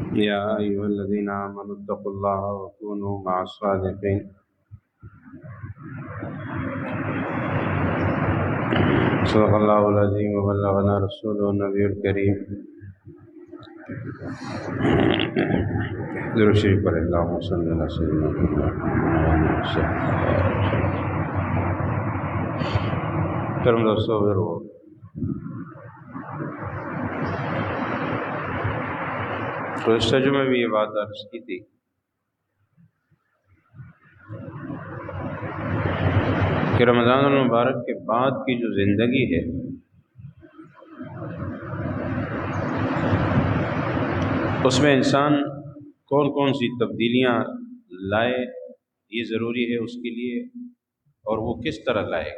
يا أيها الذين آمنوا اتقوا الله وكونوا مع الصادقين صدق الله العظيم وبلغنا رسوله النبي الكريم درود شریف پر اللهم صل على سيدنا محمد کرم دوستو تو اس ترجمے میں بھی یہ بات درج کی تھی کہ رمضان المبارک کے بعد کی جو زندگی ہے اس میں انسان کون کون سی تبدیلیاں لائے، یہ ضروری ہے اس کے لیے، اور وہ کس طرح لائے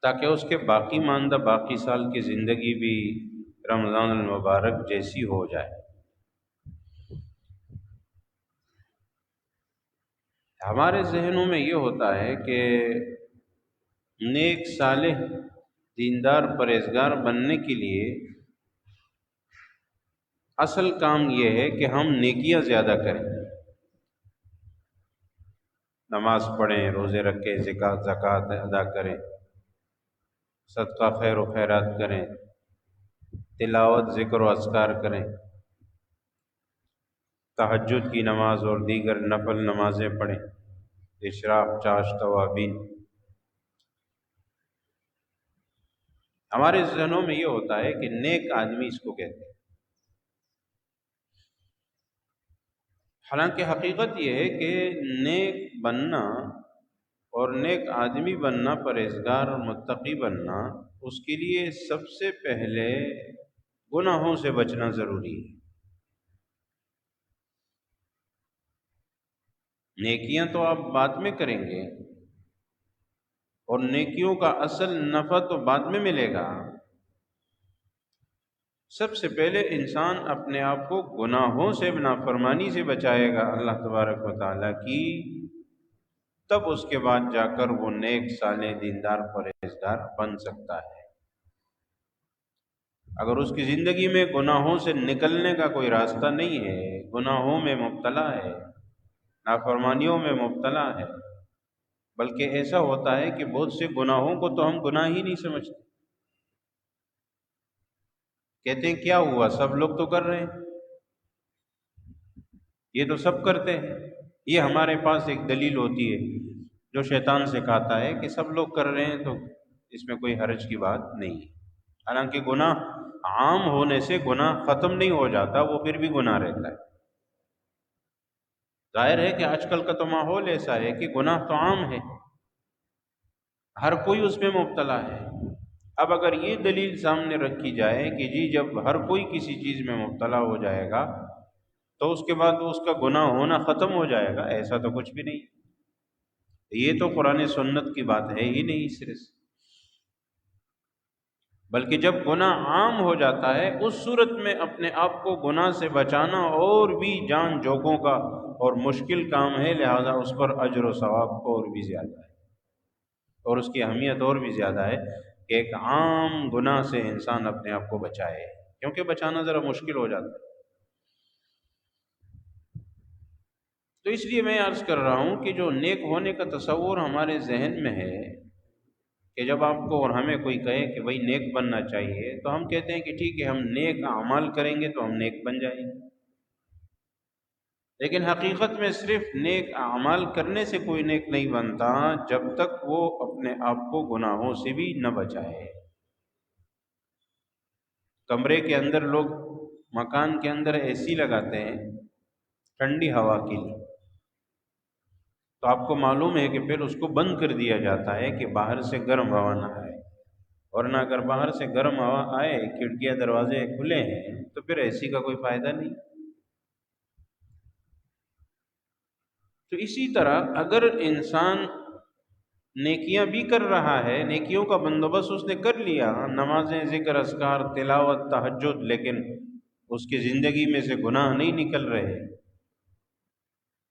تاکہ اس کے باقی ماندہ باقی سال کی زندگی بھی رمضان المبارک جیسی ہو جائے۔ ہمارے ذہنوں میں یہ ہوتا ہے کہ نیک صالح دیندار پرہیزگار بننے کے لیے اصل کام یہ ہے کہ ہم نیکیاں زیادہ کریں، نماز پڑھیں، روزے رکھیں، زکوٰۃ ادا کریں، صدقہ خیر و خیرات کریں، تلاوت ذکر و اذکار کریں، تہجد کی نماز اور دیگر نفل نمازیں پڑھیں، اشراق، چاش، توابین۔ ہمارے ذہنوں میں یہ ہوتا ہے کہ نیک آدمی اس کو کہتے ہیں، حالانکہ حقیقت یہ ہے کہ نیک بننا اور نیک آدمی بننا، پرہیزگار اور متقی بننا، اس کے لیے سب سے پہلے گناہوں سے بچنا ضروری ہے۔ نیکیاں تو آپ بعد میں کریں گے اور نیکیوں کا اصل نفع تو بعد میں ملے گا۔ سب سے پہلے انسان اپنے آپ کو گناہوں سے، نافرمانی سے بچائے گا اللہ تبارک و تعالیٰ کی، تب اس کے بعد جا کر وہ نیک صالح دیندار پرہیزگار بن سکتا ہے۔ اگر اس کی زندگی میں گناہوں سے نکلنے کا کوئی راستہ نہیں ہے، گناہوں میں مبتلا ہے، نافرمانیوں میں مبتلا ہے، بلکہ ایسا ہوتا ہے کہ بہت سے گناہوں کو تو ہم گناہ ہی نہیں سمجھتے، کہتے ہیں کیا ہوا، سب لوگ تو کر رہے ہیں، یہ تو سب کرتے ہیں۔ یہ ہمارے پاس ایک دلیل ہوتی ہے جو شیطان سے کہتا ہے کہ سب لوگ کر رہے ہیں تو اس میں کوئی حرج کی بات نہیں ہے، حالانکہ گناہ عام ہونے سے گناہ ختم نہیں ہو جاتا، وہ پھر بھی گناہ رہتا ہے۔ ظاہر ہے کہ آج کل کا تو ماحول ایسا ہے کہ گناہ تو عام ہے، ہر کوئی اس میں مبتلا ہے۔ اب اگر یہ دلیل سامنے رکھی جائے کہ جی جب ہر کوئی کسی چیز میں مبتلا ہو جائے گا تو اس کے بعد اس کا گناہ ہونا ختم ہو جائے گا، ایسا تو کچھ بھی نہیں۔ یہ تو قرآن سنت کی بات ہے ہی نہیں سرے سے، بلکہ جب گناہ عام ہو جاتا ہے اس صورت میں اپنے آپ کو گناہ سے بچانا اور بھی جان جوگوں کا اور مشکل کام ہے، لہذا اس پر اجر و ثواب اور بھی زیادہ ہے، اور اس کی اہمیت اور بھی زیادہ ہے کہ ایک عام گناہ سے انسان اپنے آپ کو بچائے، کیونکہ بچانا ذرا مشکل ہو جاتا ہے۔ تو اس لیے میں عرض کر رہا ہوں کہ جو نیک ہونے کا تصور ہمارے ذہن میں ہے کہ جب آپ کو اور ہمیں کوئی کہے کہ بھئی نیک بننا چاہیے تو ہم کہتے ہیں کہ ٹھیک ہے، ہم نیک اعمال کریں گے تو ہم نیک بن جائیں گے، لیکن حقیقت میں صرف نیک اعمال کرنے سے کوئی نیک نہیں بنتا جب تک وہ اپنے آپ کو گناہوں سے بھی نہ بچائے۔ کمرے کے اندر لوگ مکان کے اندر اے سی لگاتے ہیں ٹھنڈی ہوا کے لیے، تو آپ کو معلوم ہے کہ پھر اس کو بند کر دیا جاتا ہے کہ باہر سے گرم ہوا نہ آئے، ورنہ اگر باہر سے گرم ہوا آئے، کھڑکیاں دروازے کھلے ہیں تو پھر اے سی کا کوئی فائدہ نہیں۔ تو اسی طرح اگر انسان نیکیاں بھی کر رہا ہے، نیکیوں کا بندوبست اس نے کر لیا، نمازیں، ذکر، اذکار، تلاوت، تہجد، لیکن اس کی زندگی میں سے گناہ نہیں نکل رہے،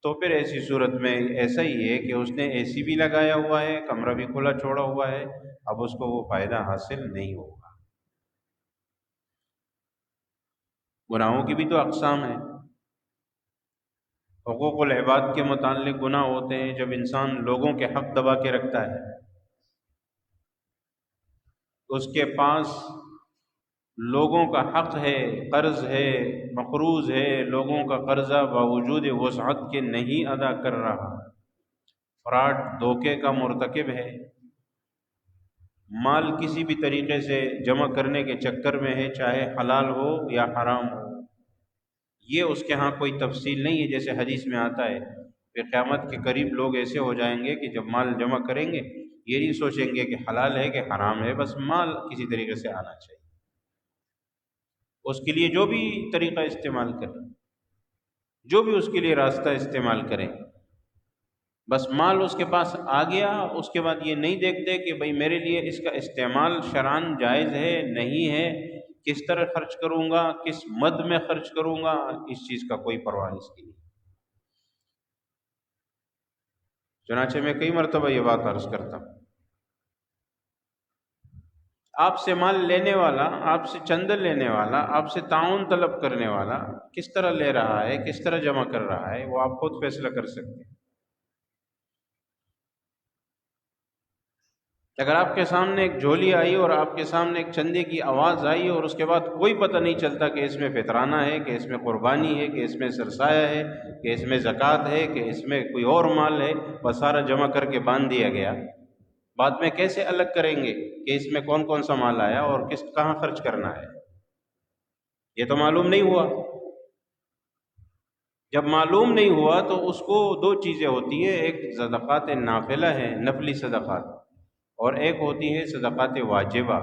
تو پھر ایسی صورت میں ایسا ہی ہے کہ اس نے اے سی بھی لگایا ہوا ہے، کمرہ بھی کھلا چھوڑا ہوا ہے، اب اس کو وہ فائدہ حاصل نہیں ہوگا۔ گناہوں کی بھی تو اقسام ہیں۔ حقوق العباد کے متعلق گناہ ہوتے ہیں جب انسان لوگوں کے حق دبا کے رکھتا ہے، اس کے پاس لوگوں کا حق ہے، قرض ہے، مقروض ہے، لوگوں کا قرضہ باوجود وسعت کے نہیں ادا کر رہا، فراڈ دھوکے کا مرتکب ہے، مال کسی بھی طریقے سے جمع کرنے کے چکر میں ہے، چاہے حلال ہو یا حرام ہو۔ یہ اس کے ہاں کوئی تفصیل نہیں ہے، جیسے حدیث میں آتا ہے کہ قیامت کے قریب لوگ ایسے ہو جائیں گے کہ جب مال جمع کریں گے یہ نہیں سوچیں گے کہ حلال ہے کہ حرام ہے، بس مال کسی طریقے سے آنا چاہیے، اس کے لیے جو بھی طریقہ استعمال کریں، جو بھی اس کے لیے راستہ استعمال کریں، بس مال اس کے پاس آ گیا، اس کے بعد یہ نہیں دیکھتے کہ بھئی میرے لیے اس کا استعمال شرعاً جائز ہے نہیں ہے، کس طرح خرچ کروں گا، کس مد میں خرچ کروں گا، اس چیز کا کوئی پرواہ اس کی نہیں۔ چنانچہ میں کئی مرتبہ یہ بات عرض کرتا ہوں، آپ سے مال لینے والا، آپ سے چندہ لینے والا، آپ سے تعاون طلب کرنے والا کس طرح لے رہا ہے، کس طرح جمع کر رہا ہے، وہ آپ خود فیصلہ کر سکتے ہیں۔ اگر آپ کے سامنے ایک جھولی آئی اور آپ کے سامنے ایک چندے کی آواز آئی اور اس کے بعد کوئی پتہ نہیں چلتا کہ اس میں فطرانہ ہے، کہ اس میں قربانی ہے، کہ اس میں سرسایہ ہے، کہ اس میں زکوٰۃ ہے، کہ اس میں کوئی اور مال ہے، بس سارا جمع کر کے باندھ دیا گیا، بعد میں کیسے الگ کریں گے کہ اس میں کون کون سا مال آیا اور کہاں خرچ کرنا ہے؟ یہ تو معلوم نہیں ہوا۔ جب معلوم نہیں ہوا تو اس کو دو چیزیں ہوتی ہیں، ایک صدقات نافلہ ہیں، نفلی صدقات، اور ایک ہوتی ہے صدقات واجبہ۔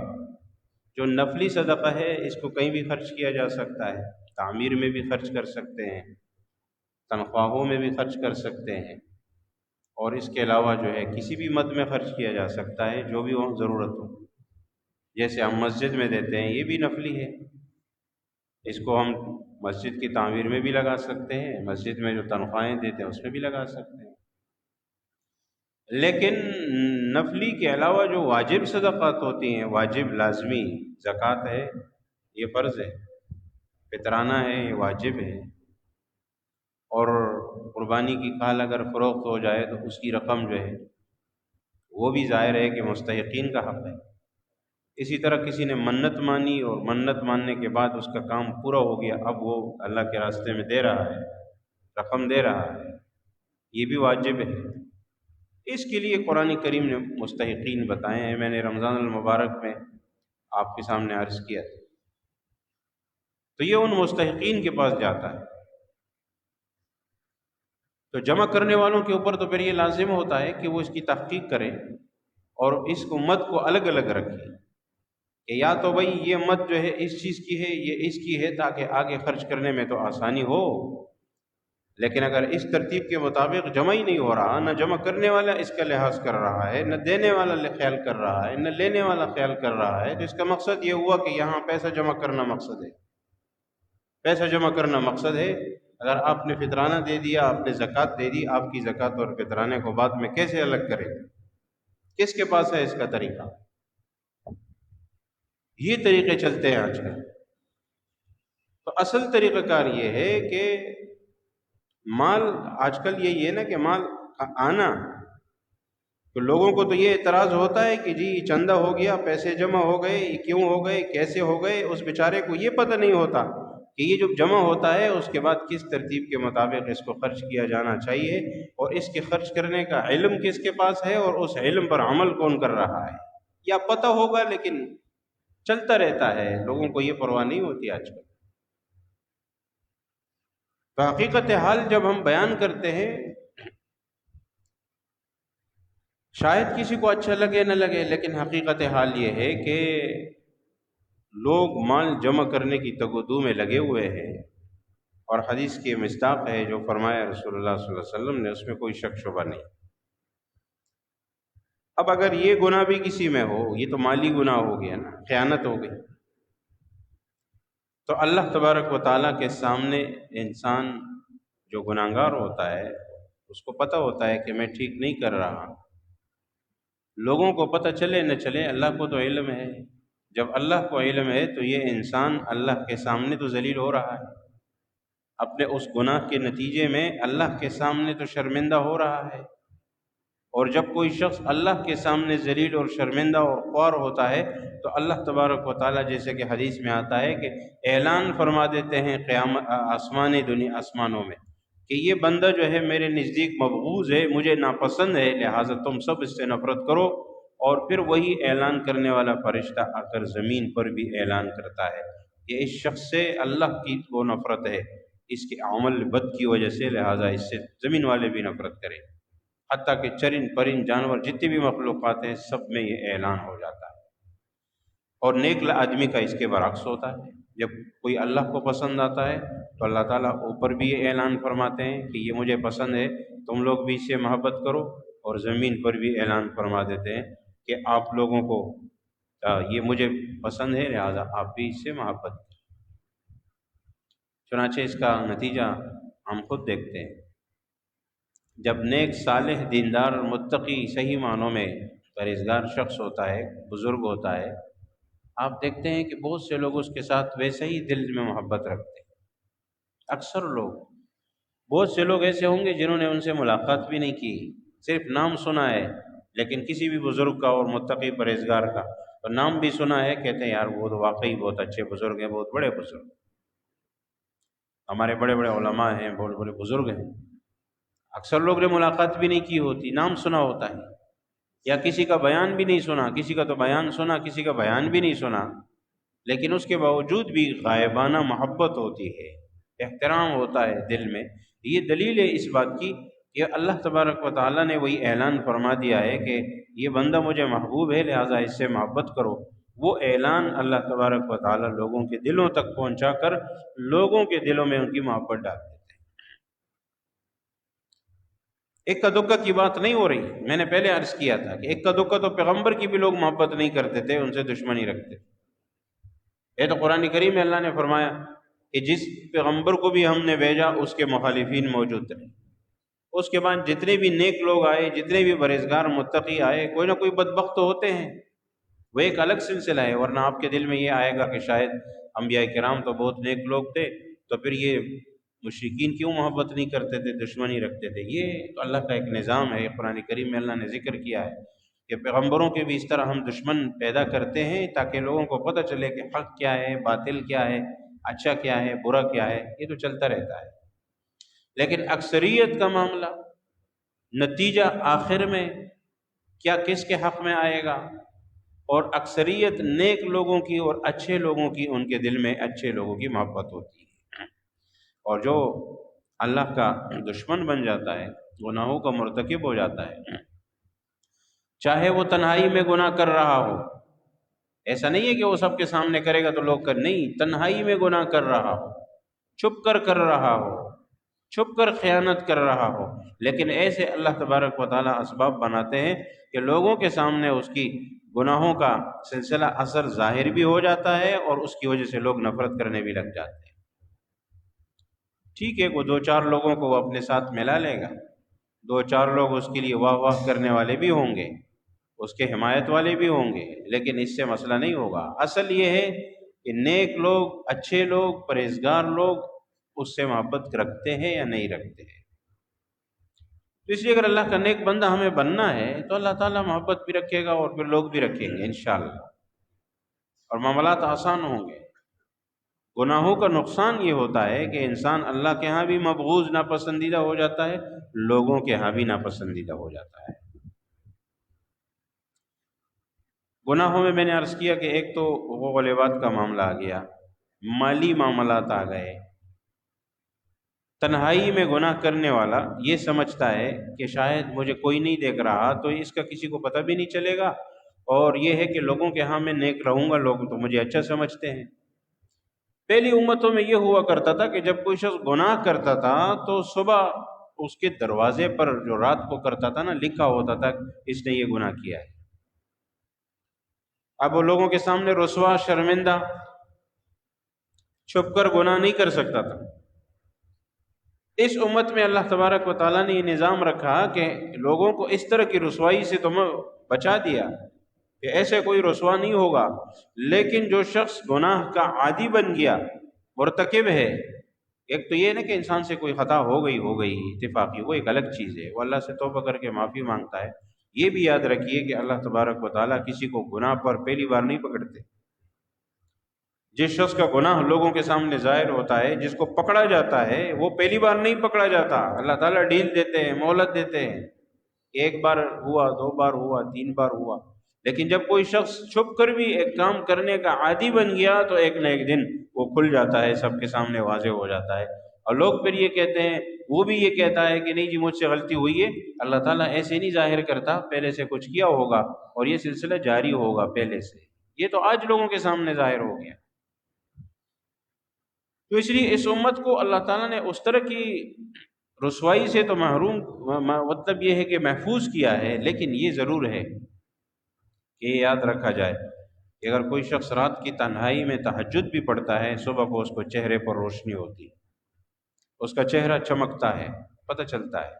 جو نفلی صدقہ ہے اس کو کہیں بھی خرچ کیا جا سکتا ہے، تعمیر میں بھی خرچ کر سکتے ہیں، تنخواہوں میں بھی خرچ کر سکتے ہیں، اور اس کے علاوہ جو ہے کسی بھی مد میں خرچ کیا جا سکتا ہے جو بھی وہاں ضرورت ہو۔ جیسے ہم مسجد میں دیتے ہیں یہ بھی نفلی ہے، اس کو ہم مسجد کی تعمیر میں بھی لگا سکتے ہیں، مسجد میں جو تنخواہیں دیتے ہیں اس میں بھی لگا سکتے ہیں۔ لیکن نفلی کے علاوہ جو واجب صدقات ہوتی ہیں، واجب لازمی، زکوٰۃ ہے یہ فرض ہے، فطرانہ ہے یہ واجب ہے، اور قربانی کی کھال اگر فروخت ہو جائے تو اس کی رقم جو ہے وہ بھی ظاہر ہے کہ مستحقین کا حق ہے۔ اسی طرح کسی نے منت مانی اور منت ماننے کے بعد اس کا کام پورا ہو گیا، اب وہ اللہ کے راستے میں دے رہا ہے، رقم دے رہا ہے، یہ بھی واجب ہے۔ اس کے لیے قرآن کریم نے مستحقین بتائے ہیں، میں نے رمضان المبارک میں آپ کے سامنے عرض کیا تھا، تو یہ ان مستحقین کے پاس جاتا ہے۔ تو جمع کرنے والوں کے اوپر تو پھر یہ لازم ہوتا ہے کہ وہ اس کی تحقیق کریں اور اس کو مد کو الگ الگ رکھیں کہ یا تو بھئی یہ مد جو ہے اس چیز کی ہے، یہ اس کی ہے، تاکہ آگے خرچ کرنے میں تو آسانی ہو۔ لیکن اگر اس ترتیب کے مطابق جمع ہی نہیں ہو رہا، نہ جمع کرنے والا اس کا لحاظ کر رہا ہے، نہ دینے والا خیال کر رہا ہے، نہ لینے والا خیال کر رہا ہے، تو اس کا مقصد یہ ہوا کہ یہاں پیسہ جمع کرنا مقصد ہے، پیسہ جمع کرنا مقصد ہے۔ اگر آپ نے فطرانہ دے دیا، آپ نے زکوٰۃ دے دی، آپ کی زکوٰۃ اور فطرانے کو بعد میں کیسے الگ کریں؟ کس کے پاس ہے اس کا طریقہ؟ یہ طریقے چلتے ہیں آج کل۔ تو اصل طریقہ کار یہ ہے کہ مال آج کل یہی ہے نا کہ مال آنا، تو لوگوں کو تو یہ اعتراض ہوتا ہے کہ جی چندہ ہو گیا، پیسے جمع ہو گئے، یہ کیوں ہو گئے، کیسے ہو گئے، اس بیچارے کو یہ پتہ نہیں ہوتا کہ یہ جو جمع ہوتا ہے اس کے بعد کس ترتیب کے مطابق اس کو خرچ کیا جانا چاہیے، اور اس کے خرچ کرنے کا علم کس کے پاس ہے، اور اس علم پر عمل کون کر رہا ہے۔ یا پتہ ہوگا لیکن چلتا رہتا ہے، لوگوں کو یہ پرواہ نہیں ہوتی آج کل۔ تو حقیقت حال جب ہم بیان کرتے ہیں، شاید کسی کو اچھا لگے نہ لگے، لیکن حقیقت حال یہ ہے کہ لوگ مال جمع کرنے کی تگ و دو میں لگے ہوئے ہیں، اور حدیث کی مصداق ہے جو فرمایا رسول اللہ صلی اللہ علیہ وسلم نے، اس میں کوئی شک شبہ نہیں۔ اب اگر یہ گناہ بھی کسی میں ہو، یہ تو مالی گناہ ہو گیا نا، خیانت ہو گئی، تو اللہ تبارک و تعالیٰ کے سامنے انسان جو گناہگار ہوتا ہے اس کو پتہ ہوتا ہے کہ میں ٹھیک نہیں کر رہا، لوگوں کو پتہ چلے نہ چلے اللہ کو تو علم ہے، جب اللہ کو علم ہے تو یہ انسان اللہ کے سامنے تو ذلیل ہو رہا ہے، اپنے اس گناہ کے نتیجے میں اللہ کے سامنے تو شرمندہ ہو رہا ہے۔ اور جب کوئی شخص اللہ کے سامنے ذلیل اور شرمندہ اور خوار ہوتا ہے تو اللہ تبارک و تعالیٰ، جیسے کہ حدیث میں آتا ہے کہ اعلان فرما دیتے ہیں قیامت آسمانوں میں کہ یہ بندہ جو ہے میرے نزدیک مبغوض ہے، مجھے ناپسند ہے، لہٰذا تم سب اس سے نفرت کرو۔ اور پھر وہی اعلان کرنے والا فرشتہ آ کر زمین پر بھی اعلان کرتا ہے کہ اس شخص سے اللہ کی وہ نفرت ہے، اس کے عمل بد کی وجہ سے، لہٰذا اس سے زمین والے بھی نفرت کریں۔ حتیٰ کہ چرند پرند جانور جتنی بھی مخلوقات ہیں سب میں یہ اعلان ہو جاتا ہے۔ اور نیک آدمی کا اس کے برعکس ہوتا ہے، جب کوئی اللہ کو پسند آتا ہے تو اللہ تعالیٰ اوپر بھی یہ اعلان فرماتے ہیں کہ یہ مجھے پسند ہے، تم لوگ بھی اس سے محبت کرو، اور زمین پر بھی اعلان فرما دیتے ہیں کہ آپ لوگوں کو یہ مجھے پسند ہے، لہذا آپ بھی اس سے محبت کریں۔ چنانچہ اس کا نتیجہ ہم خود دیکھتے ہیں، جب نیک صالح دیندار متقی صحیح معنوں میں پرہیزگار شخص ہوتا ہے، بزرگ ہوتا ہے، آپ دیکھتے ہیں کہ بہت سے لوگ اس کے ساتھ ویسے ہی دل میں محبت رکھتے ہیں۔ اکثر لوگ، بہت سے لوگ ایسے ہوں گے جنہوں نے ان سے ملاقات بھی نہیں کی، صرف نام سنا ہے، لیکن کسی بھی بزرگ کا اور متقی پرہیزگار کا تو نام بھی سنا ہے، کہتے ہیں یار وہ تو واقعی بہت اچھے بزرگ ہیں، بہت بڑے بزرگ، ہمارے بڑے بڑے علماء ہیں، بہت بڑے بزرگ ہیں۔ اکثر لوگ نے ملاقات بھی نہیں کی ہوتی، نام سنا ہوتا ہے، یا کسی کا بیان بھی نہیں سنا، کسی کا تو بیان سنا، کسی کا بیان بھی نہیں سنا، لیکن اس کے باوجود بھی غائبانہ محبت ہوتی ہے، احترام ہوتا ہے دل میں۔ یہ دلیل ہے اس بات کی کہ اللہ تبارک و تعالیٰ نے وہی اعلان فرما دیا ہے کہ یہ بندہ مجھے محبوب ہے، لہٰذا اس سے محبت کرو۔ وہ اعلان اللہ تبارک و تعالیٰ لوگوں کے دلوں تک پہنچا کر لوگوں کے دلوں میں ان کی محبت ڈال دیتے ہیں۔ اکا دکا کی بات نہیں ہو رہی، میں نے پہلے عرض کیا تھا کہ اکا دکا تو پیغمبر کی بھی لوگ محبت نہیں کرتے تھے، ان سے دشمنی رکھتے تھے۔ یہ تو قرآن کریم میں اللہ نے فرمایا کہ جس پیغمبر کو بھی ہم نے بھیجا اس کے مخالفین موجود تھے، اس کے بعد جتنے بھی نیک لوگ آئے، جتنے بھی پرہیزگار متقی آئے، کوئی نہ کوئی بدبخت تو ہوتے ہیں، وہ ایک الگ سلسلہ ہے۔ ورنہ آپ کے دل میں یہ آئے گا کہ شاید انبیاء کرام تو بہت نیک لوگ تھے، تو پھر یہ مشرکین کیوں محبت نہیں کرتے تھے، دشمنی رکھتے تھے؟ یہ تو اللہ کا ایک نظام ہے، قرآن کریم میں اللہ نے ذکر کیا ہے کہ پیغمبروں کے بھی اس طرح ہم دشمن پیدا کرتے ہیں تاکہ لوگوں کو پتہ چلے کہ حق کیا ہے، باطل کیا ہے، اچھا کیا ہے، برا کیا ہے۔ یہ تو چلتا رہتا ہے، لیکن اکثریت کا معاملہ، نتیجہ آخر میں کیا کس کے حق میں آئے گا؟ اور اکثریت نیک لوگوں کی اور اچھے لوگوں کی، ان کے دل میں اچھے لوگوں کی محبت ہوتی ہے، اور جو اللہ کا دشمن بن جاتا ہے، گناہوں کا مرتکب ہو جاتا ہے، چاہے وہ تنہائی میں گناہ کر رہا ہو، ایسا نہیں ہے کہ وہ سب کے سامنے کرے گا تو لوگ کر، نہیں، تنہائی میں گناہ کر رہا ہو، چھپ کر رہا ہو، چھپ کر خیانت کر رہا ہو، لیکن ایسے اللہ تبارک و تعالیٰ اسباب بناتے ہیں کہ لوگوں کے سامنے اس کی گناہوں کا سلسلہ اثر ظاہر بھی ہو جاتا ہے، اور اس کی وجہ سے لوگ نفرت کرنے بھی لگ جاتے ہیں۔ ٹھیک ہے، وہ دو چار لوگوں کو وہ اپنے ساتھ ملا لے گا، دو چار لوگ اس کے لیے واہ واہ کرنے والے بھی ہوں گے، اس کے حمایت والے بھی ہوں گے، لیکن اس سے مسئلہ نہیں ہوگا۔ اصل یہ ہے کہ نیک لوگ، اچھے لوگ، پرہیزگار لوگ اس سے محبت رکھتے ہیں یا نہیں رکھتے ہیں۔ تو اس لیے اگر اللہ کا نیک بندہ ہمیں بننا ہے تو اللہ تعالیٰ محبت بھی رکھے گا اور پھر لوگ بھی رکھیں گے انشاءاللہ، اور معاملات آسان ہوں گے۔ گناہوں کا نقصان یہ ہوتا ہے کہ انسان اللہ کے ہاں بھی مبغوض، ناپسندیدہ ہو جاتا ہے، لوگوں کے ہاں بھی ناپسندیدہ ہو جاتا ہے۔ گناہوں میں نے عرض کیا کہ ایک تو حقوق العباد کا معاملہ آ گیا، مالی معاملات آ گئے۔ تنہائی میں گناہ کرنے والا یہ سمجھتا ہے کہ شاید مجھے کوئی نہیں دیکھ رہا تو اس کا کسی کو پتہ بھی نہیں چلے گا، اور یہ ہے کہ لوگوں کے ہاں میں نیک رہوں گا، لوگ تو مجھے اچھا سمجھتے ہیں۔ پہلی امتوں میں یہ ہوا کرتا تھا کہ جب کوئی شخص گناہ کرتا تھا تو صبح اس کے دروازے پر جو رات کو کرتا تھا نا، لکھا ہوتا تھا اس نے یہ گناہ کیا ہے۔ اب وہ لوگوں کے سامنے رسوا، شرمندہ، چھپ کر گناہ نہیں کر سکتا تھا۔ اس امت میں اللہ تبارک و تعالیٰ نے یہ نظام رکھا کہ لوگوں کو اس طرح کی رسوائی سے تم بچا دیا کہ ایسے کوئی رسوا نہیں ہوگا۔ لیکن جو شخص گناہ کا عادی بن گیا، مرتکب ہے، ایک تو یہ نا کہ انسان سے کوئی خطا ہو گئی اتفاقی، وہ ایک الگ چیز ہے، وہ اللہ سے توبہ کر کے معافی مانگتا ہے۔ یہ بھی یاد رکھیے کہ اللہ تبارک و تعالیٰ کسی کو گناہ پر پہلی بار نہیں پکڑتے۔ جس شخص کا گناہ لوگوں کے سامنے ظاہر ہوتا ہے، جس کو پکڑا جاتا ہے، وہ پہلی بار نہیں پکڑا جاتا۔ اللہ تعالیٰ ڈیل دیتے ہیں، مہلت دیتے ہیں، ایک بار ہوا، دو بار ہوا، تین بار ہوا۔ لیکن جب کوئی شخص چھپ کر بھی ایک کام کرنے کا عادی بن گیا تو ایک نہ ایک دن وہ کھل جاتا ہے، سب کے سامنے واضح ہو جاتا ہے، اور لوگ پھر یہ کہتے ہیں، وہ بھی یہ کہتا ہے کہ نہیں جی مجھ سے غلطی ہوئی ہے۔ اللہ تعالیٰ ایسے نہیں ظاہر کرتا، پہلے سے کچھ کیا ہوگا اور یہ سلسلہ جاری ہوگا پہلے سے۔ یہ تو آج لوگوں کے سامنے ظاہر ہو گیا۔ تو اس لیے اس امت کو اللہ تعالیٰ نے اس طرح کی رسوائی سے تو محروم، مطلب یہ ہے کہ محفوظ کیا ہے، لیکن یہ ضرور ہے کہ یہ یاد رکھا جائے کہ اگر کوئی شخص رات کی تنہائی میں تہجد بھی پڑھتا ہے، صبح کو اس کو چہرے پر روشنی ہوتی ہے، اس کا چہرہ چمکتا ہے، پتہ چلتا ہے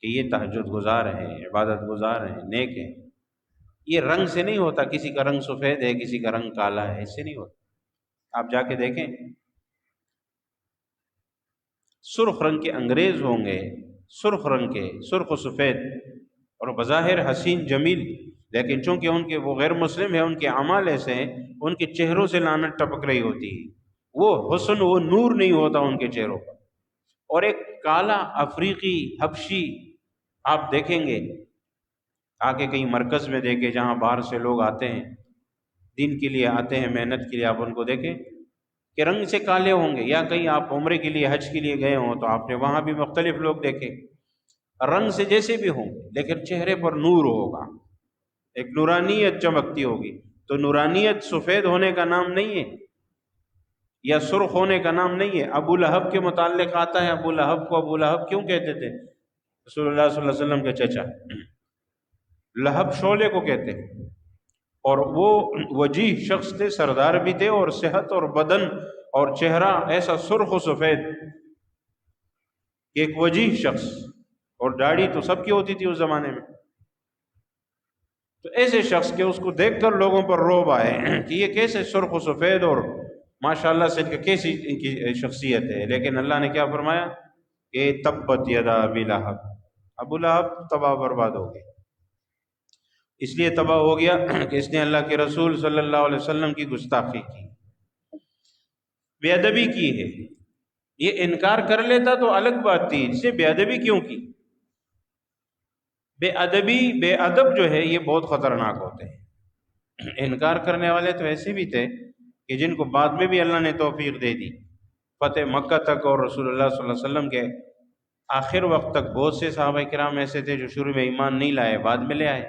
کہ یہ تہجد گزار ہیں، عبادت گزار ہیں، نیک ہیں۔ یہ رنگ سے نہیں ہوتا، کسی کا رنگ سفید ہے، کسی کا رنگ کالا ہے، اس سے نہیں ہوتا۔ آپ جا کے دیکھیں، سرخ رنگ کے انگریز ہوں گے، سرخ رنگ کے، سرخ و سفید، اور بظاہر حسین جمیل، لیکن چونکہ ان کے وہ غیر مسلم ہیں، ان کے اعمال ایسے ہیں، ان کے چہروں سے لعنت ٹپک رہی ہوتی ہے، وہ حسن، وہ نور نہیں ہوتا ان کے چہروں پر۔ اور ایک کالا افریقی حبشی آپ دیکھیں گے، آ کے کہیں مرکز میں دیکھیں جہاں باہر سے لوگ آتے ہیں، دین کے لیے آتے ہیں، محنت کے لیے، آپ ان کو دیکھیں کہ رنگ سے کالے ہوں گے، یا کہیں آپ عمرے کے لیے، حج کے لیے گئے ہوں تو آپ نے وہاں بھی مختلف لوگ دیکھے، رنگ سے جیسے بھی ہوں، لیکن چہرے پر نور ہوگا، ایک نورانیت چمکتی ہوگی۔ تو نورانیت سفید ہونے کا نام نہیں ہے، یا سرخ ہونے کا نام نہیں ہے۔ ابو لہب کے متعلق آتا ہے، ابو لہب کو ابو لہب کیوں کہتے تھے؟ رسول اللہ صلی اللہ علیہ وسلم کے چچا لہب شعلے کو کہتے ہیں، اور وہ وجیح شخص تھے، سردار بھی تھے، اور صحت اور بدن اور چہرہ ایسا سرخ و سفید، ایک وجیح شخص، اور داڑھی تو سب کی ہوتی تھی اس زمانے میں۔ تو ایسے شخص کے اس کو دیکھ کر لوگوں پر روب آئے کہ یہ کیسے سرخ و سفید اور ماشاءاللہ سے کیسی ان کی شخصیت ہے، لیکن اللہ نے کیا فرمایا کہ تبت یدا ابی لہب، ابو لہب تباہ برباد ہو گئے۔ اس لیے تباہ ہو گیا کہ اس نے اللہ کے رسول صلی اللہ علیہ وسلم کی گستاخی کی، بے ادبی کی ہے۔ یہ انکار کر لیتا تو الگ بات تھی، اس سے بے ادبی کیوں کی؟ بے ادبی، بے ادب جو ہے یہ بہت خطرناک ہوتے ہیں۔ انکار کرنے والے تو ایسے بھی تھے کہ جن کو بعد میں بھی اللہ نے توفیق دے دی، فتح مکہ تک اور رسول اللہ صلی اللہ علیہ وسلم کے آخر وقت تک بہت سے صحابہ کرام ایسے تھے جو شروع میں ایمان نہیں لائے، بعد میں لے آئے۔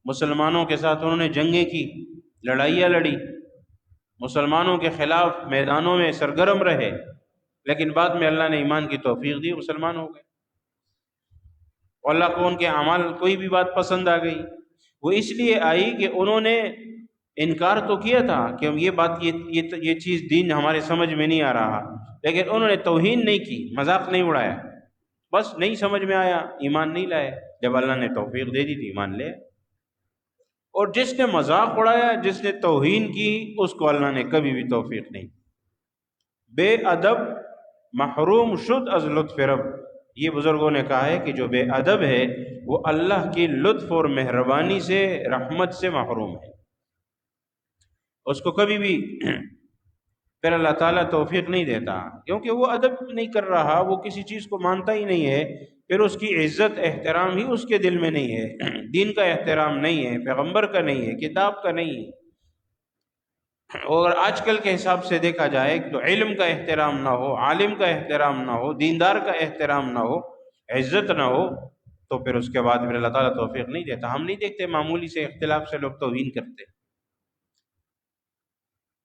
مسلمانوں کے ساتھ انہوں نے جنگیں کی، لڑائیاں لڑی، مسلمانوں کے خلاف میدانوں میں سرگرم رہے، لیکن بعد میں اللہ نے ایمان کی توفیق دی، مسلمان ہو گئے، اور اللہ کو ان کے اعمال کوئی بھی بات پسند آ گئی۔ وہ اس لیے آئی کہ انہوں نے انکار تو کیا تھا کہ یہ بات، یہ چیز دین ہمارے سمجھ میں نہیں آ رہا، لیکن انہوں نے توہین نہیں کی، مذاق نہیں اڑایا، بس نہیں سمجھ میں آیا، ایمان نہیں لائے۔ جب اللہ نے توفیق دے دی تو ایمان لے۔ اور جس نے مذاق اڑایا، جس نے توہین کی، اس کو اللہ نے کبھی بھی توفیق نہیں۔ بے ادب محروم شد از لطف رب، یہ بزرگوں نے کہا ہے کہ جو بے ادب ہے وہ اللہ کی لطف اور مہربانی سے، رحمت سے محروم ہے، اس کو کبھی بھی پھر اللہ تعالیٰ توفیق نہیں دیتا، کیونکہ وہ ادب نہیں کر رہا، وہ کسی چیز کو مانتا ہی نہیں ہے، پھر اس کی عزت احترام ہی اس کے دل میں نہیں ہے، دین کا احترام نہیں ہے، پیغمبر کا نہیں ہے، کتاب کا نہیں ہے۔ اور آج کل کے حساب سے دیکھا جائے تو علم کا احترام نہ ہو، عالم کا احترام نہ ہو، دیندار کا احترام نہ ہو، عزت نہ ہو، تو پھر اس کے بعد پھر اللہ تعالیٰ توفیق نہیں دیتا۔ ہم نہیں دیکھتے معمولی سے اختلاف سے لوگ توہین کرتے۔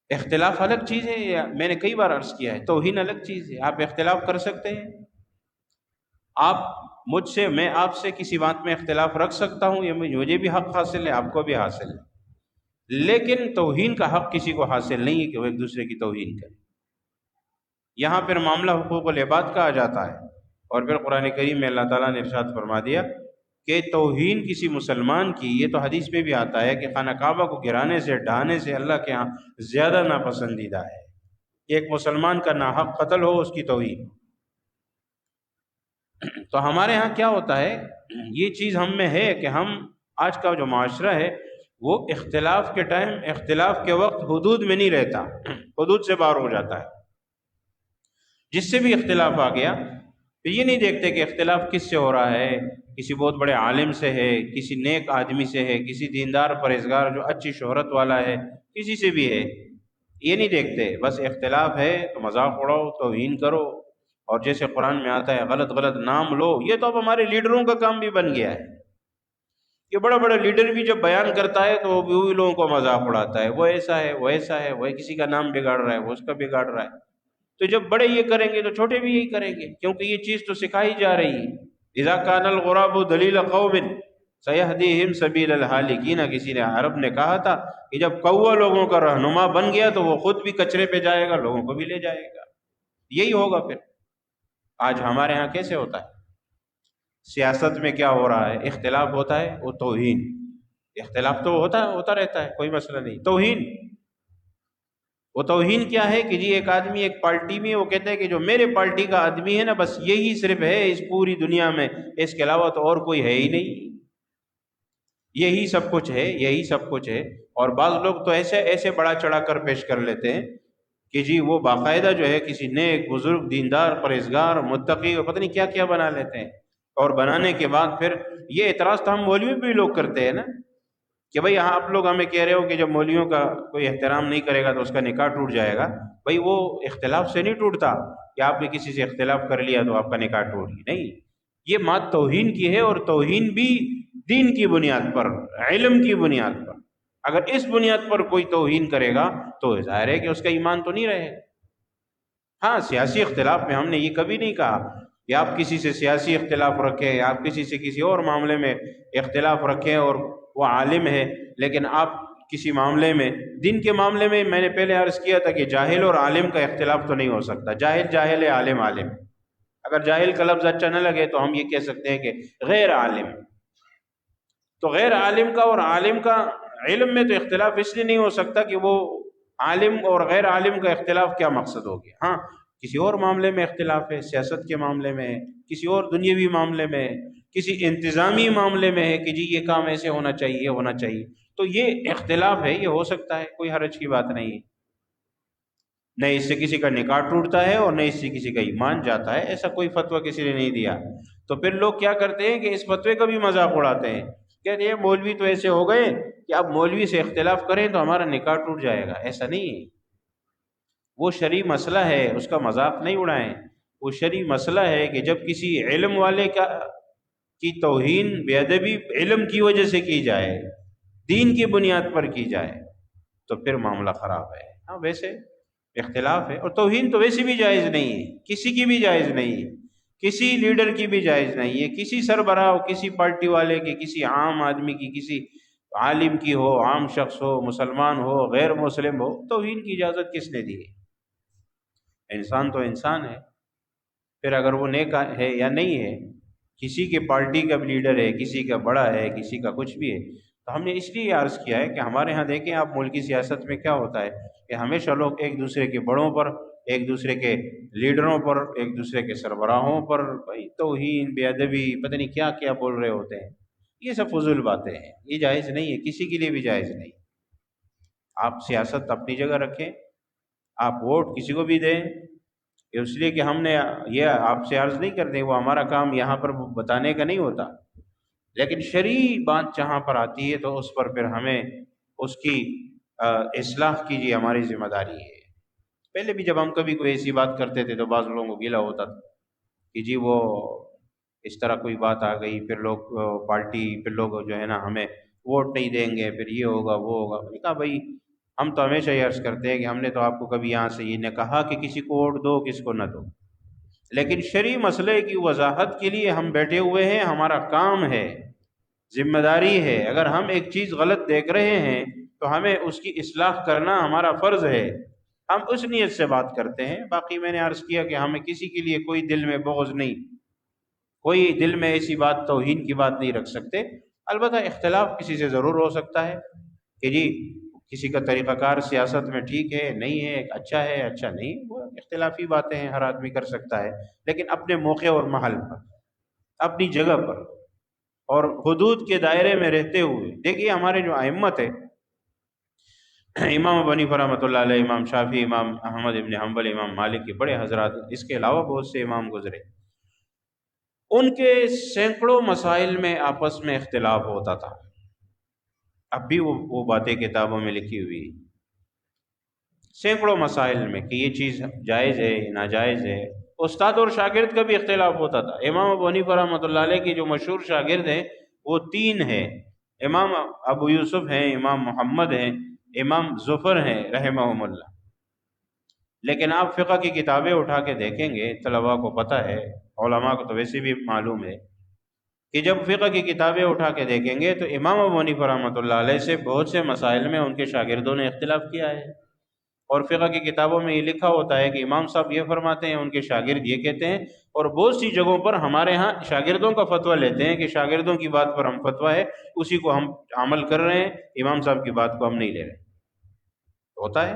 اختلاف الگ چیز ہے، یا میں نے کئی بار عرض کیا ہے، توہین الگ چیز ہے۔ آپ اختلاف کر سکتے ہیں، آپ مجھ سے، میں آپ سے کسی بات میں اختلاف رکھ سکتا ہوں، یہ مجھے بھی حق حاصل ہے، آپ کو بھی حاصل ہے، لیکن توہین کا حق کسی کو حاصل نہیں ہے کہ وہ ایک دوسرے کی توہین کرے۔ یہاں پھر معاملہ حقوق العباد کا آ جاتا ہے، اور پھر قرآن کریم میں اللہ تعالیٰ نے ارشاد فرما دیا کہ توہین کسی مسلمان کی، یہ تو حدیث میں بھی آتا ہے کہ خانہ کعبہ کو گرانے سے ڈھانے سے اللہ کے ہاں زیادہ ناپسندیدہ ہے ایک مسلمان کا ناحق قتل ہو، اس کی توہین۔ تو ہمارے ہاں کیا ہوتا ہے، یہ چیز ہم میں ہے کہ ہم آج کا جو معاشرہ ہے وہ اختلاف کے ٹائم، اختلاف کے وقت حدود میں نہیں رہتا، حدود سے باہر ہو جاتا ہے۔ جس سے بھی اختلاف آ گیا تو یہ نہیں دیکھتے کہ اختلاف کس سے ہو رہا ہے، کسی بہت بڑے عالم سے ہے، کسی نیک آدمی سے ہے، کسی دیندار پرہیزگار جو اچھی شہرت والا ہے، کسی سے بھی ہے، یہ نہیں دیکھتے۔ بس اختلاف ہے تو مذاق اڑاؤ، توہین کرو، اور جیسے قرآن میں آتا ہے غلط غلط نام لو۔ یہ تو اب ہمارے لیڈروں کا کام بھی بن گیا ہے، یہ بڑا بڑا لیڈر بھی جب بیان کرتا ہے تو وہ بھی لوگوں کو مذاق اڑاتا ہے، وہ ایسا ہے، وہ ایسا ہے، وہ کسی کا نام بگاڑ رہا ہے، وہ اس کا بگاڑ رہا ہے۔ تو جب بڑے یہ کریں گے تو چھوٹے بھی یہی کریں گے، کیونکہ یہ چیز تو سکھائی جا رہی ہے۔ اذا کان الغراب دلیل قوم سیہدیہم سبیل الہالکین، کسی نے عرب نے کہا تھا کہ جب کوا لوگوں کا رہنما بن گیا تو وہ خود بھی کچرے پہ جائے گا، لوگوں کو بھی لے جائے گا، یہی ہوگا پھر۔ آج ہمارے ہاں کیسے ہوتا ہے، سیاست میں کیا ہو رہا ہے، اختلاف ہوتا ہے وہ توہین، اختلاف تو ہوتا رہتا ہے، کوئی مسئلہ نہیں، توہین۔ وہ توہین کیا ہے کہ جی ایک آدمی ایک پارٹی میں، وہ کہتا ہے کہ جو میرے پارٹی کا آدمی ہے نا بس یہی صرف ہے اس پوری دنیا میں، اس کے علاوہ تو اور کوئی ہے ہی نہیں، یہی سب کچھ ہے، یہی سب کچھ ہے۔ اور بعض لوگ تو ایسے بڑا چڑھا کر پیش کر لیتے ہیں کہ جی وہ باقاعدہ جو ہے کسی نیک بزرگ دیندار پرہیزگار متقی اور پتہ نہیں کیا کیا بنا لیتے ہیں، اور بنانے کے بعد پھر یہ اعتراض تو ہم مولوی بھی لوگ کرتے ہیں نا کہ بھئی ہاں آپ لوگ ہمیں کہہ رہے ہو کہ جب مولویوں کا کوئی احترام نہیں کرے گا تو اس کا نکاح ٹوٹ جائے گا۔ بھئی وہ اختلاف سے نہیں ٹوٹتا کہ آپ نے کسی سے اختلاف کر لیا تو آپ کا نکاح ٹوٹ گیا، نہیں، یہ بات توہین کی ہے، اور توہین بھی دین کی بنیاد پر، علم کی بنیاد پر۔ اگر اس بنیاد پر کوئی توہین کرے گا تو ظاہر ہے کہ اس کا ایمان تو نہیں رہے۔ ہاں سیاسی اختلاف میں ہم نے یہ کبھی نہیں کہا کہ آپ کسی سے سیاسی اختلاف رکھیں، آپ کسی سے کسی اور معاملے میں اختلاف رکھیں اور وہ عالم ہے، لیکن آپ کسی معاملے میں، دین کے معاملے میں میں نے پہلے عرض کیا تھا کہ جاہل اور عالم کا اختلاف تو نہیں ہو سکتا، جاہل جاہل ہے، عالم عالم ہے۔ اگر جاہل کا لفظ اچھا نہ لگے تو ہم یہ کہہ سکتے ہیں کہ غیر عالم، تو غیر عالم کا اور عالم کا علم میں تو اختلاف اس لیے نہیں ہو سکتا کہ وہ عالم اور غیر عالم کا اختلاف کیا مقصد ہو گیا۔ ہاں کسی اور معاملے میں اختلاف ہے، سیاست کے معاملے میں، کسی اور دنیاوی معاملے میں، کسی انتظامی معاملے میں ہے کہ جی یہ کام ایسے ہونا چاہیے، یہ ہونا چاہیے، تو یہ اختلاف ہے، یہ ہو سکتا ہے، کوئی حرج کی بات نہیں ہے۔ نہ اس سے کسی کا نکاح ٹوٹتا ہے اور نہ اس سے کسی کا ایمان جاتا ہے، ایسا کوئی فتویٰ کسی نے نہیں دیا۔ تو پھر لوگ کیا کرتے ہیں کہ اس فتوے کا بھی مذاق اڑاتے ہیں، کہتے ہیں مولوی تو ایسے ہو گئے کہ اب مولوی سے اختلاف کریں تو ہمارا نکاح ٹوٹ جائے گا، ایسا نہیں ہے۔ وہ شرعی مسئلہ ہے، اس کا مذاق نہیں اڑائیں۔ وہ شرعی مسئلہ ہے کہ جب کسی علم والے کی توہین بے ادبی علم کی وجہ سے کی جائے، دین کی بنیاد پر کی جائے، تو پھر معاملہ خراب ہے۔ ہاں ویسے اختلاف ہے، اور توہین تو ویسے بھی جائز نہیں ہے، کسی کی بھی جائز نہیں ہے، کسی لیڈر کی بھی جائز نہیں ہے، کسی سربراہ کسی پارٹی والے کی، کسی عام آدمی کی، کسی عالم کی ہو، عام شخص ہو، مسلمان ہو، غیر مسلم ہو، توہین کی اجازت کس نے دی ہے؟ انسان تو انسان ہے، پھر اگر وہ نیک ہے یا نہیں ہے، کسی کے پارٹی کا بھی لیڈر ہے، کسی کا بڑا ہے، کسی کا کچھ بھی ہے، تو ہم نے اس لیے عرض کیا ہے کہ ہمارے ہاں دیکھیں آپ ملکی سیاست میں کیا ہوتا ہے کہ ہمیشہ لوگ ایک دوسرے کے بڑوں پر، ایک دوسرے کے لیڈروں پر، ایک دوسرے کے سربراہوں پر بھائی توہین بے ادبی پتہ نہیں کیا کیا بول رہے ہوتے ہیں۔ یہ سب فضول باتیں ہیں، یہ جائز نہیں ہے، کسی کے لیے بھی جائز نہیں۔ آپ سیاست اپنی جگہ رکھیں، آپ ووٹ کسی کو بھی دیں، اس لیے کہ ہم نے یہ آپ سے عرض نہیں کرتے، وہ ہمارا کام یہاں پر بتانے کا نہیں ہوتا، لیکن شرعی بات جہاں پر آتی ہے تو اس پر پھر ہمیں اس کی اصلاح کی جی ہماری ذمہ داری ہے۔ پہلے بھی جب ہم کبھی کوئی ایسی بات کرتے تھے تو بعض لوگوں کو گلہ ہوتا تھا کہ جی وہ اس طرح کوئی بات آ گئی، پھر لوگ پارٹی، پھر لوگ جو ہے نا ہمیں ووٹ نہیں دیں گے، پھر یہ ہوگا وہ ہوگا۔ میں نے کہا بھائی ہم تو ہمیشہ یہ عرض کرتے ہیں کہ ہم نے تو آپ کو کبھی یہاں سے یہ نہ کہا کہ کسی کو ووٹ دو کسی کو نہ دو، لیکن شرعی مسئلے کی وضاحت کے لیے ہم بیٹھے ہوئے ہیں، ہمارا کام ہے، ذمہ داری ہے۔ اگر ہم ایک چیز غلط دیکھ رہے ہیں تو ہمیں اس کی اصلاح کرنا ہمارا فرض ہے، ہم اس نیت سے بات کرتے ہیں۔ باقی میں نے عرض کیا کہ ہمیں کسی کے لیے کوئی دل میں بغض نہیں، کوئی دل میں ایسی بات توہین کی بات نہیں رکھ سکتے۔ البتہ اختلاف کسی سے ضرور ہو سکتا ہے کہ جی کسی کا طریقہ کار سیاست میں ٹھیک ہے نہیں ہے اچھا نہیں، وہ اختلافی باتیں ہیں، ہر آدمی کر سکتا ہے، لیکن اپنے موقع اور محل پر، اپنی جگہ پر اور حدود کے دائرے میں رہتے ہوئے۔ دیکھیے ہمارے جو ائمت ہے، امام ابو حنیفہ رحمۃ اللہ علیہ، امام شافعی، امام احمد ابن حنبل، امام مالک کے بڑے حضرات، اس کے علاوہ بہت سے امام گزرے، ان کے سینکڑوں مسائل میں آپس میں اختلاف ہوتا تھا۔ اب بھی وہ باتیں کتابوں میں لکھی ہوئی، سینکڑوں مسائل میں کہ یہ چیز جائز ہے ناجائز ہے۔ استاد اور شاگرد کا بھی اختلاف ہوتا تھا۔ امام ابو حنیفہ رحمۃ اللہ علیہ کی جو مشہور شاگرد ہیں وہ تین ہیں، امام ابو یوسف ہیں، امام محمد ہیں، امام ظفر ہیں رحمہم اللہ۔ لیکن آپ فقہ کی کتابیں اٹھا کے دیکھیں گے، طلباء کو پتہ ہے، علماء کو تو ویسے بھی معلوم ہے کہ جب فقہ کی کتابیں اٹھا کے دیکھیں گے تو امام ابو حنیفہ رحمۃ اللہ علیہ سے بہت سے مسائل میں ان کے شاگردوں نے اختلاف کیا ہے، اور فقہ کی کتابوں میں یہ لکھا ہوتا ہے کہ امام صاحب یہ فرماتے ہیں، ان کے شاگرد یہ کہتے ہیں، اور بہت سی جگہوں پر ہمارے ہاں شاگردوں کا فتویٰ لیتے ہیں کہ شاگردوں کی بات پر ہم فتویٰ ہے اسی کو ہم عمل کر رہے ہیں، امام صاحب کی بات کو ہم نہیں لے رہے۔ ہوتا ہے،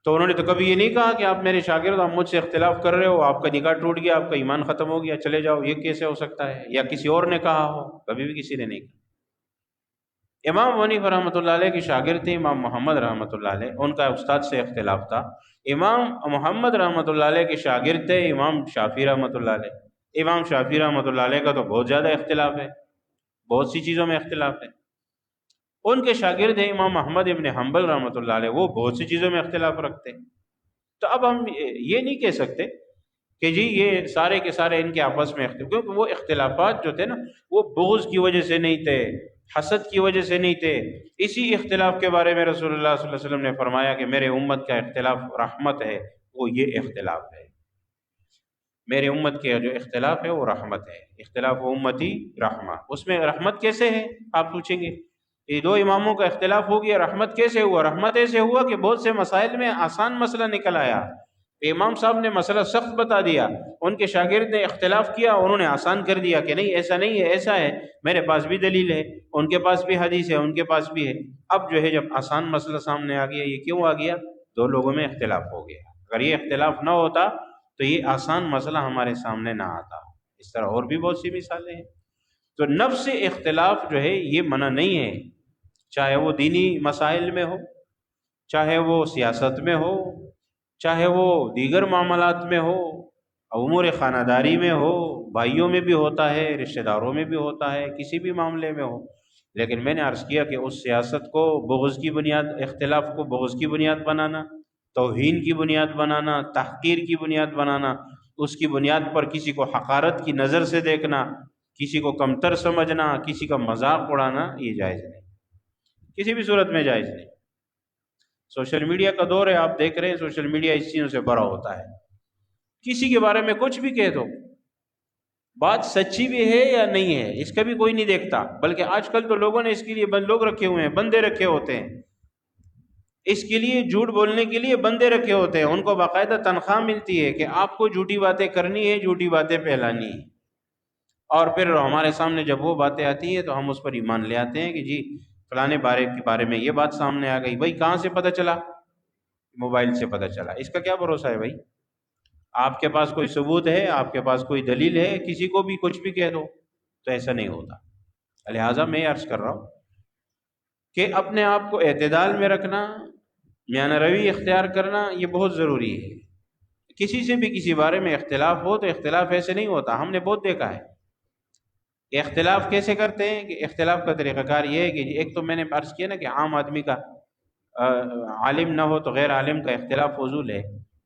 تو انہوں نے تو کبھی یہ نہیں کہا کہ آپ میرے شاگرد، آپ مجھ سے اختلاف کر رہے ہو، آپ کا نکاح ٹوٹ گیا، آپ کا ایمان ختم ہو گیا، چلے جاؤ، یہ کیسے ہو سکتا ہے؟ یا کسی اور نے کہا ہو، کبھی بھی کسی نے نہیں کہا۔ امام ابو حنیفہ رحمۃ اللہ علیہ کے شاگرد تھے امام محمد رحمۃ اللہ علیہ، ان کا استاد سے اختلاف تھا۔ امام محمد رحمۃ اللہ علیہ کے شاگرد تھے امام شافعی رحمۃ اللہ علیہ۔ امام شافعی رحمۃ اللہ علیہ کا تو بہت زیادہ اختلاف ہے، بہت سی چیزوں میں اختلاف ہے۔ ان کے شاگرد ہیں امام احمد ابن حنبل رحمۃ اللہ علیہ، وہ بہت سی چیزوں میں اختلاف رکھتے ہیں۔ تو اب ہم یہ نہیں کہہ سکتے کہ جی یہ سارے کے سارے ان کے آپس میں اختلاف، کیونکہ وہ اختلافات جو تھے نا وہ بغض کی وجہ سے نہیں تھے، حسد کی وجہ سے نہیں تھے۔ اسی اختلاف کے بارے میں رسول اللہ صلی اللہ علیہ وسلم نے فرمایا کہ میرے امت کا اختلاف رحمت ہے، وہ یہ اختلاف ہے، میرے امت کے جو اختلاف ہے وہ رحمت ہے، اختلاف امتی رحمہ۔ اس میں رحمت کیسے ہے آپ پوچھیں گے، یہ دو اماموں کا اختلاف ہو گیا، رحمت کیسے ہوا؟ رحمت ایسے ہوا کہ بہت سے مسائل میں آسان مسئلہ نکل آیا، امام صاحب نے مسئلہ سخت بتا دیا، ان کے شاگرد نے اختلاف کیا، انہوں نے آسان کر دیا کہ نہیں ایسا نہیں ہے، ایسا ہے، میرے پاس بھی دلیل ہے، ان کے پاس بھی حدیث ہے، ان کے پاس بھی ہے۔ اب جو ہے جب آسان مسئلہ سامنے آ گیا، یہ کیوں آ گیا؟ دو لوگوں میں اختلاف ہو گیا۔ اگر یہ اختلاف نہ ہوتا تو یہ آسان مسئلہ ہمارے سامنے نہ آتا۔ اس طرح اور بھی بہت سی مثالیں ہیں۔ تو نفس اختلاف جو ہے یہ منع نہیں ہے، چاہے وہ دینی مسائل میں ہو، چاہے وہ سیاست میں ہو، چاہے وہ دیگر معاملات میں ہو، امور خانہ داری میں ہو، بھائیوں میں بھی ہوتا ہے، رشتہ داروں میں بھی ہوتا ہے، کسی بھی معاملے میں ہو۔ لیکن میں نے عرض کیا کہ اس سیاست کو بغض کی بنیاد، اختلاف کو بغض کی بنیاد بنانا، توہین کی بنیاد بنانا، تحقیر کی بنیاد بنانا، اس کی بنیاد پر کسی کو حقارت کی نظر سے دیکھنا، کسی کو کمتر سمجھنا، کسی کا مذاق اڑانا، یہ جائز نہیں، کسی بھی صورت میں جائز نہیں۔ سوشل میڈیا کا دور ہے، آپ دیکھ رہے ہیں سوشل میڈیا اس چیزوں سے بھرا ہوتا ہے، کسی کے بارے میں کچھ بھی کہہ دو، بات سچی بھی ہے یا نہیں ہے اس کا بھی کوئی نہیں دیکھتا، بلکہ آج کل تو لوگوں نے اس کے لیے لوگ رکھے ہوئے ہیں، بندے رکھے ہوتے ہیں، اس کے لیے جھوٹ بولنے کے لیے بندے رکھے ہوتے ہیں، ان کو باقاعدہ تنخواہ ملتی ہے کہ آپ کو جھوٹی باتیں کرنی ہے، جھوٹی باتیں پھیلانی ہے، اور پھر ہمارے سامنے جب وہ باتیں آتی ہیں تو ہم اس پر ایمان لے آتے ہیں کہ جی فلانے بارے میں یہ بات سامنے آ گئی۔ بھائی کہاں سے پتہ چلا؟ موبائل سے پتہ چلا۔ اس کا کیا بھروسہ ہے بھائی؟ آپ کے پاس کوئی ثبوت ہے، آپ کے پاس کوئی دلیل ہے، کسی کو بھی کچھ بھی کہہ دو، تو ایسا نہیں ہوتا۔ لہٰذا میں عرض کر رہا ہوں کہ اپنے آپ کو اعتدال میں رکھنا، میانہ روی اختیار کرنا، یہ بہت ضروری ہے۔ کسی سے بھی کسی بارے میں اختلاف ہو تو اختلاف ایسے نہیں ہوتا، ہم نے بہت دیکھا ہے کہ اختلاف کیسے کرتے ہیں، کہ اختلاف کا طریقہ کار یہ ہے کہ ایک تو میں نے عرض کیا نا کہ عام آدمی کا عالم نہ ہو تو غیر عالم کا اختلاف فضول ہے۔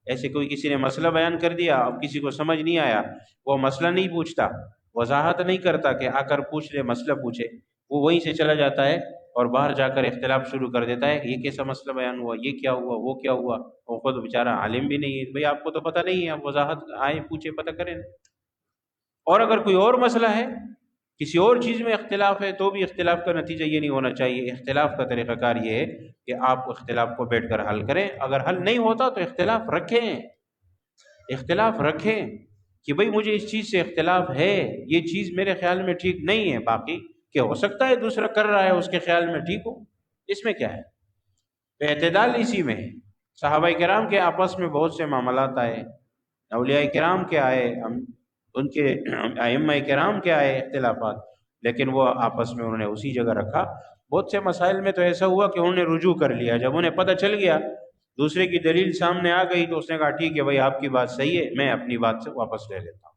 ایسے کوئی کسی نے مسئلہ بیان کر دیا، اب کسی کو سمجھ نہیں آیا، وہ مسئلہ نہیں پوچھتا، وضاحت نہیں کرتا کہ آ کر پوچھ لے، مسئلہ پوچھے، وہ وہیں سے چلا جاتا ہے اور باہر جا کر اختلاف شروع کر دیتا ہے کہ یہ کیسا مسئلہ بیان ہوا، یہ کیا ہوا، وہ کیا ہوا، وہ خود بیچارہ عالم بھی نہیں ہے۔ بھئی آپ کو تو پتہ نہیں ہے، آپ وضاحت آئے پوچھے پتہ کریں۔ اور اگر کوئی اور مسئلہ ہے، کسی اور چیز میں اختلاف ہے، تو بھی اختلاف کا نتیجہ یہ نہیں ہونا چاہیے۔ اختلاف کا طریقہ کار یہ ہے کہ آپ اختلاف کو بیٹھ کر حل کریں، اگر حل نہیں ہوتا تو اختلاف رکھیں، اختلاف رکھیں، کہ بھئی مجھے اس چیز سے اختلاف ہے، یہ چیز میرے خیال میں ٹھیک نہیں ہے، باقی کہ ہو سکتا ہے دوسرا کر رہا ہے اس کے خیال میں ٹھیک ہو، اس میں کیا ہے؟ تو اعتدال اسی میں ہے۔ صحابہ کرام کے آپس میں بہت سے معاملات آئے، اولیاء کرام کے آئے، ان کے ائمہ کرام کے آئے اختلافات، لیکن وہ آپس میں انہوں نے اسی جگہ رکھا۔ بہت سے مسائل میں تو ایسا ہوا کہ انہوں نے رجوع کر لیا، جب انہیں پتہ چل گیا دوسرے کی دلیل سامنے آ گئی تو اس نے کہا ٹھیک ہے بھائی آپ کی بات صحیح ہے، میں اپنی بات سے واپس لے لیتا ہوں۔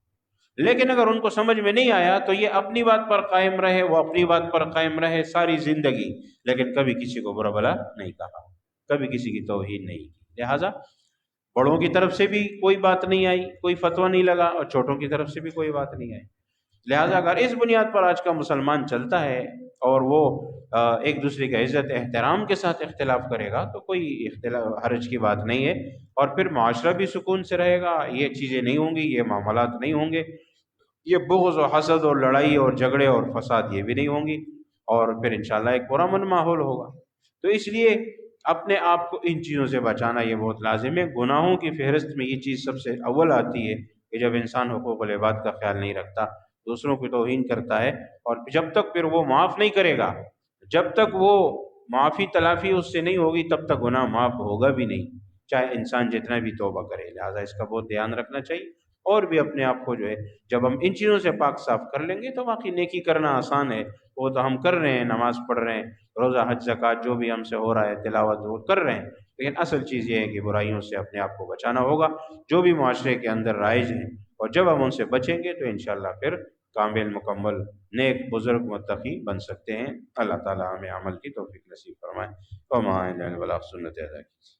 لیکن اگر ان کو سمجھ میں نہیں آیا تو یہ اپنی بات پر قائم رہے، وہ اپنی بات پر قائم رہے ساری زندگی، لیکن کبھی کسی کو برا بھلا نہیں کہا، کبھی کسی کی توہین نہیں کی۔ لہٰذا بڑوں کی طرف سے بھی کوئی بات نہیں آئی، کوئی فتویٰ نہیں لگا، اور چھوٹوں کی طرف سے بھی کوئی بات نہیں آئی۔ لہٰذا اگر اس بنیاد پر آج کا مسلمان چلتا ہے اور وہ ایک دوسرے کا عزت احترام کے ساتھ اختلاف کرے گا تو کوئی اختلاف حرج کی بات نہیں ہے، اور پھر معاشرہ بھی سکون سے رہے گا، یہ چیزیں نہیں ہوں گی، یہ معاملات نہیں ہوں گے، یہ بغض و حسد اور لڑائی اور جھگڑے اور فساد یہ بھی نہیں ہوں گی، اور پھر انشاءاللہ ایک پرامن ماحول ہوگا۔ تو اس لیے اپنے آپ کو ان چیزوں سے بچانا یہ بہت لازم ہے۔ گناہوں کی فہرست میں یہ چیز سب سے اول آتی ہے کہ جب انسان حقوق العباد کا خیال نہیں رکھتا، دوسروں کی توہین کرتا ہے، اور جب تک پھر وہ معاف نہیں کرے گا، جب تک وہ معافی تلافی اس سے نہیں ہوگی تب تک گناہ معاف ہوگا بھی نہیں، چاہے انسان جتنا بھی توبہ کرے۔ لہٰذا اس کا بہت دھیان رکھنا چاہیے، اور بھی اپنے آپ کو جو ہے جب ہم ان چیزوں سے پاک صاف کر لیں گے تو باقی نیکی کرنا آسان ہے، وہ تو ہم کر رہے ہیں، نماز پڑھ رہے ہیں، روزہ حج زکوٰۃ جو بھی ہم سے ہو رہا ہے، تلاوت وہ کر رہے ہیں، لیکن اصل چیز یہ ہے کہ برائیوں سے اپنے آپ کو بچانا ہوگا جو بھی معاشرے کے اندر رائج ہیں، اور جب ہم ان سے بچیں گے تو انشاءاللہ پھر کامل مکمل نیک بزرگ متقی بن سکتے ہیں۔ اللہ تعالی ہمیں عمل کی توفیق نصیب فرمائے۔ وما علینا الا البلاغ، سنت ادا کی۔